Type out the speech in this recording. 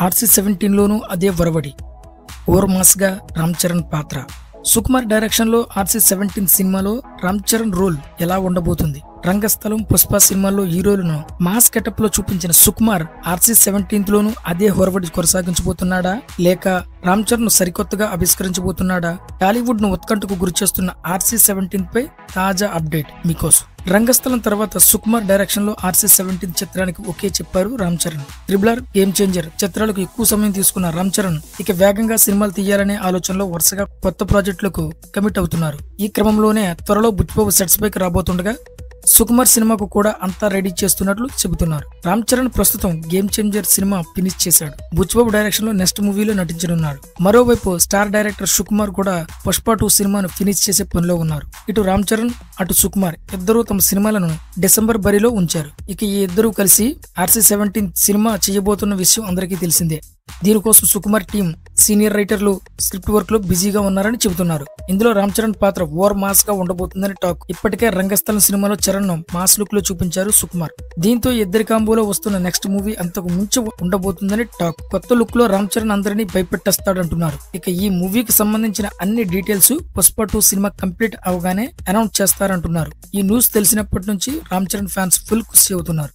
RC-17 లోనూ అదే వరవడి. Over mass గా రామ్ చరణ్ పాత్ర. సుకుమార్ డైరెక్షన్ లో RC-17 సినిమాలో రామ్ చరణ్ రోల్ ఎలా ఉండబోతుంది? రంగస్థలం, పుష్ప సినిమాల్లో హీరోలను మాస్ గెటప్ లో చూపించిన సుకుమార్ RC-17 లోనూ అదే హొరవడి కొనసాగించబోతున్నాడా, లేక రామ్ చరణ్ సరికొత్తగా ఆవిష్కరించబోతున్నాడా? టాలీవుడ్ ను ఉత్కంఠకు గురిచేస్తున్న RC-17 పై తాజా అప్డేట్ మీకోసం. రంగస్థలం తర్వాత సుకుమార్ డైరెక్షన్ లో RC-17 చిత్రానికి ఓకే చెప్పారు Ram Charan. Triple game changer చిత్రాలకు ఎక్కువ సమయం తీసుకున్న రామ్ చరణ్ ఇక వేగంగా సినిమాలు తీయాలనే ఆలోచనలో వరుసగా కొత్త ప్రాజెక్టులకు కమిట్ అవుతున్నారు. ఈ క్రమంలోనే త్వరలో బుచ్చిబాబు సెట్స్ పైకి రాబోతుండగా సుకుమార్ సినిమాకు కూడా అంతా రెడీ చేస్తున్నట్లు చెబుతున్నారు. రామ్ చరణ్ ప్రస్తుతం గేమ్ చేంజర్ సినిమా ఫినిష్ చేశాడు. బుచ్చిబాబు డైరెక్షన్ లో నెక్స్ట్ మూవీలో నటించనున్నాడు. మరోవైపు స్టార్ డైరెక్టర్ సుకుమార్ కూడా పుష్ప 2 సినిమాను ఫినిష్ చేసే పనిలో ఉన్నారు. ఇటు రామ్ చరణ్, అటు సుకుమార్ ఇద్దరూ తమ సినిమాలను డిసెంబర్ బరిలో ఉంచారు. ఇక ఈ ఇద్దరూ కలిసి RC-17 సినిమా చేయబోతున్న విషయం అందరికీ తెలిసిందే. దీనికోసం సుకుమార్ టీం సీనియర్ రైటర్లు స్క్రిప్ట్ వర్క్ లో బిజీగా ఉన్నారని చెబుతున్నారు. ఇందులో రామ్ చరణ్ పాత్ర ఓవర్ మాస్ గా ఉండబోతుందని టాక్. ఇప్పటికే రంగస్థలం సినిమాలో చరణ్ ను మాస్ లుక్ లో చూపించారు సుకుమార్. దీంతో ఇద్దరి కాంబోలో వస్తున్న నెక్స్ట్ మూవీ అంతకు మించి ఉండబోతుందని టాక్. కొత్త లుక్ లో రామ్ చరణ్ అందరినీ భయపెట్టేస్తాడంటున్నారు. ఇక ఈ మూవీకి సంబంధించిన అన్ని డీటెయిల్స్ పుష్ప 2 సినిమా కంప్లీట్ అవగానే అనౌన్స్ చేస్తారంటున్నారు. ఈ న్యూస్ తెలిసినప్పటి నుంచి రామ్ చరణ్ ఫ్యాన్స్ ఫుల్ ఖుషి అవుతున్నారు.